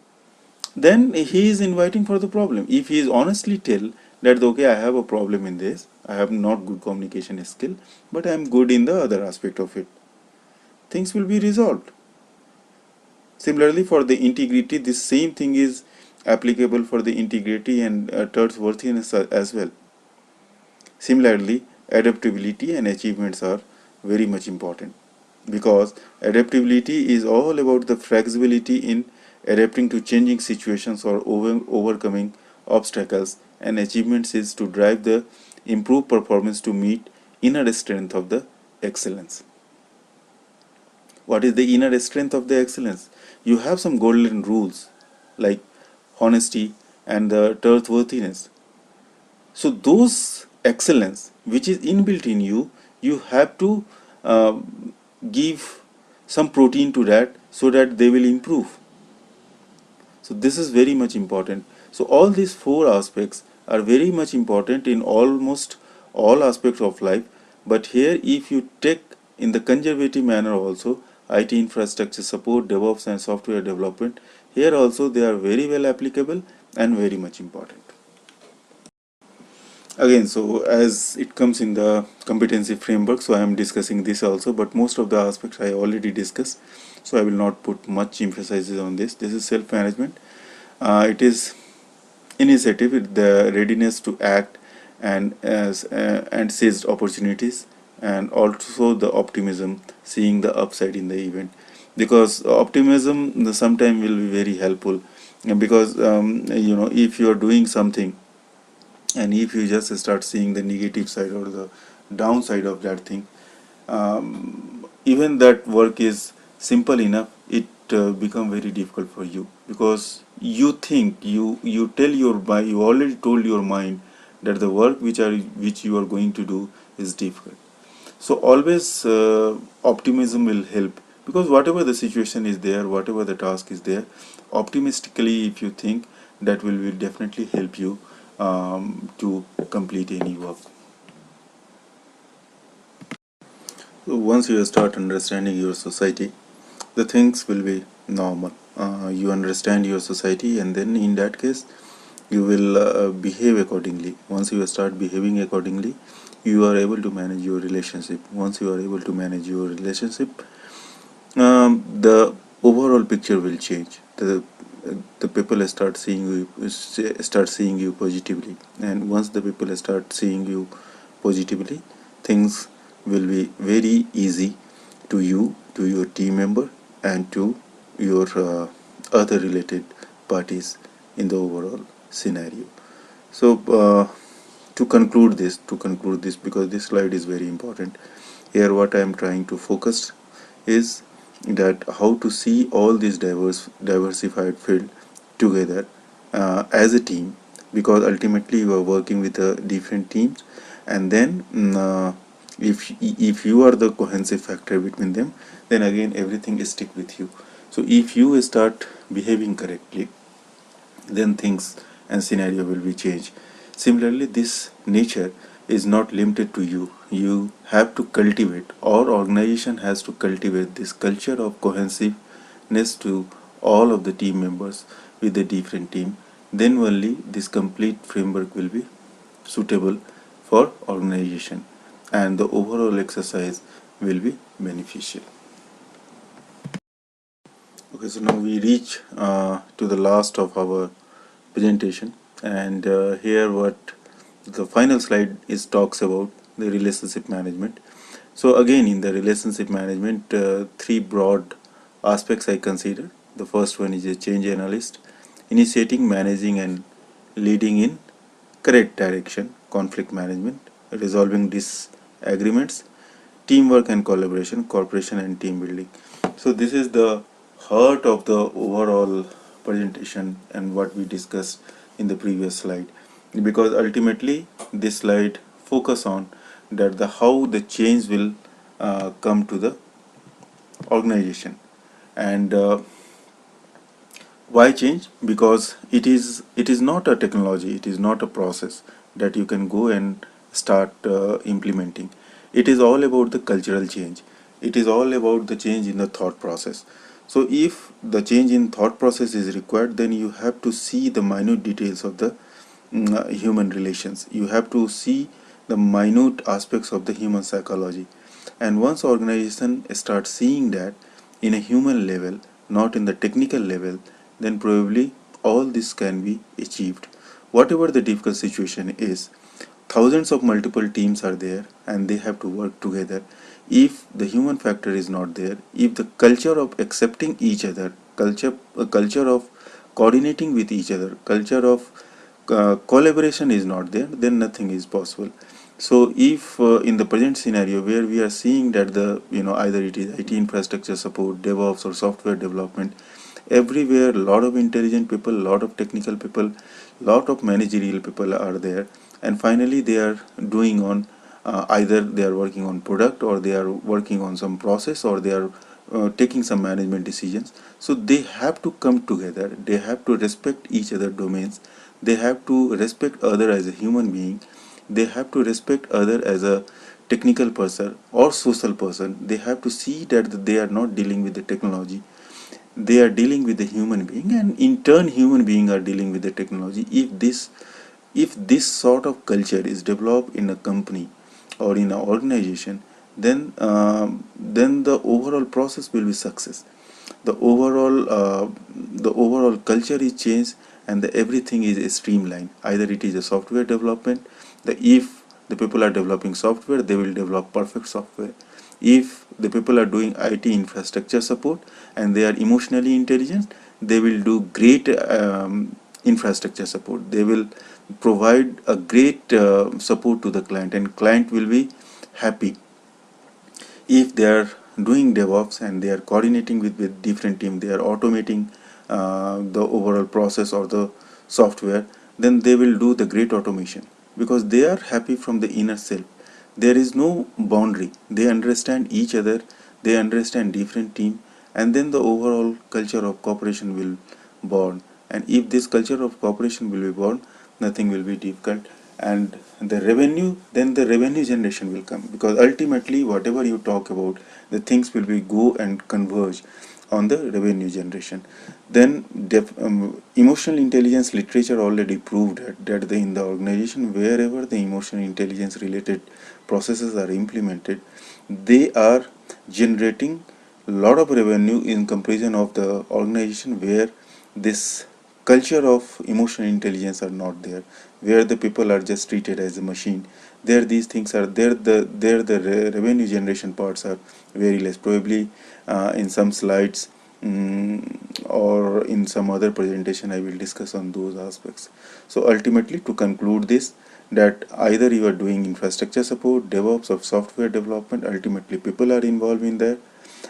then he is inviting for the problem. If he is honestly tell that okay, I have a problem in this, I have not good communication skill, but I am good in the other aspect of it, things will be resolved. Similarly, for the integrity, this same thing is applicable for the integrity and trustworthiness as well. Similarly, adaptability and achievements are very much important, because adaptability is all about the flexibility in adapting to changing situations or overcoming obstacles, and achievements is to drive the improved performance to meet inner strength of the excellence. What is the inner strength of the excellence? You have some golden rules like honesty and the trustworthiness. So those excellence which is inbuilt in you, you have to uh, give some protein to that so that they will improve. So this is very much important. So all these four aspects are very much important in almost all aspects of life. But here if you take in the conservative manner also, IT infrastructure support, DevOps and software development, here also they are very well applicable and very much important. Again, so as it comes in the competency framework, so I am discussing this also, but most of the aspects I already discussed, so I will not put much emphasis on this. This is self-management. It is initiative, the readiness to act and seized opportunities, and also the optimism, seeing the upside in the event, because optimism sometimes will be very helpful, because if you are doing something and if you just start seeing the negative side or the downside of that thing, even that work is simple enough, it become very difficult for you, because you think you tell your mind, you already told your mind that the work which you are going to do is difficult. So always optimism will help, because whatever the situation is there, whatever the task is there, optimistically if you think, that will definitely help you to complete any work. So once you start understanding your society, the things will be normal. You understand your society, and then in that case you will behave accordingly. Once you start behaving accordingly, you are able to manage your relationship. Once you are able to manage your relationship, the overall picture will change. The people start seeing you positively, and once the people start seeing you positively, things will be very easy to you, to your team member, and to your other related parties in the overall scenario. So to conclude this, because this slide is very important, here what I am trying to focus is that how to see all these diversified field together as a team, because ultimately you are working with different teams, and then if you are the cohesive factor between them, then again everything is stick with you. So if you start behaving correctly, then things and scenario will be changed. Similarly, this nature is not limited to you. You have to cultivate, or organization has to cultivate this culture of cohesiveness to all of the team members with the different team. Then only this complete framework will be suitable for organization, and the overall exercise will be beneficial. Okay, so now we reach to the last of our presentation, and here what the final slide is talks about the relationship management. So again, in the relationship management, three broad aspects I consider. The first one is a change analyst, initiating, managing, and leading in correct direction; conflict management, resolving disagreements; teamwork and collaboration, cooperation and team building. So this is the heart of the overall presentation and what we discussed in the previous slide, because ultimately this slide focus on that the how the change will come to the organization. And why change? Because it is not a technology, it is not a process that you can go and start implementing. It is all about the cultural change. It is all about the change in the thought process. So if the change in thought process is required, then you have to see the minute details of the human relations. You have to see the minute aspects of the human psychology. And once organization starts seeing that in a human level, not in the technical level, then probably all this can be achieved. Whatever the difficult situation is, thousands of multiple teams are there and they have to work together. If the human factor is not there, if the culture of accepting each other, culture of coordinating with each other, culture of collaboration is not there, then nothing is possible. So if in the present scenario where we are seeing that the either it is IT infrastructure support, DevOps, or software development, everywhere a lot of intelligent people, lot of technical people, lot of managerial people are there, and finally they are doing on either they are working on product, or they are working on some process, or they are taking some management decisions. So they have to come together, they have to respect each other domains, they have to respect other as a human being, they have to respect other as a technical person or social person. They have to see that they are not dealing with the technology, they are dealing with the human being, and in turn human being are dealing with the technology. If this sort of culture is developed in a company or in an organization, then the overall process will be success. The overall culture is changed, and everything is streamlined. Either it is a software development, if the people are developing software, they will develop perfect software. If the people are doing IT infrastructure support and they are emotionally intelligent, they will do great infrastructure support. They will provide a great support to the client, and client will be happy. If they are doing DevOps and they are coordinating with different team, they are automating the overall process or the software, then they will do the great automation, because they are happy from the inner self. There is no boundary. They understand each other, they understand different team, and then the overall culture of cooperation will born. And if this culture of cooperation will be born, nothing will be difficult. And the revenue, then the revenue generation will come, because ultimately whatever you talk about, the things will be go and converge on the revenue generation. Then emotional intelligence literature already proved that in the organization wherever the emotional intelligence related processes are implemented, they are generating a lot of revenue in comparison of the organization where this culture of emotional intelligence are not there, where the people are just treated as a machine. There these things are there, the revenue generation parts are very less. Probably in some slides, or in some other presentation I will discuss on those aspects. So ultimately, to conclude this, that either you are doing infrastructure support, DevOps, or software development, ultimately people are involved in there.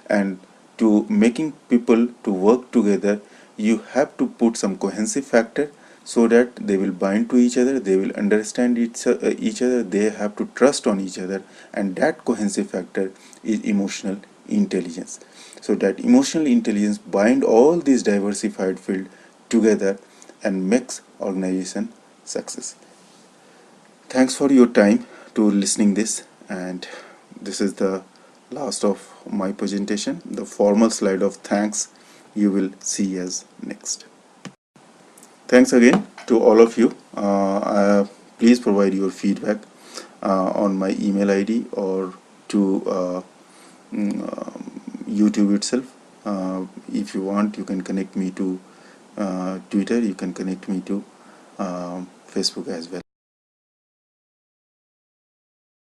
And to making people to work together, you have to put some cohesive factor, so that they will bind to each other, they will understand each other, they have to trust on each other. And that cohesive factor is emotional intelligence. So that emotional intelligence bind all these diversified field together and makes organization success. Thanks for your time to listening this, and this is the last of my presentation. The formal slide of thanks you will see as next. Thanks again to all of you. Please provide your feedback on my email ID or to YouTube itself. If you want, you can connect me to Twitter, you can connect me to Facebook as well.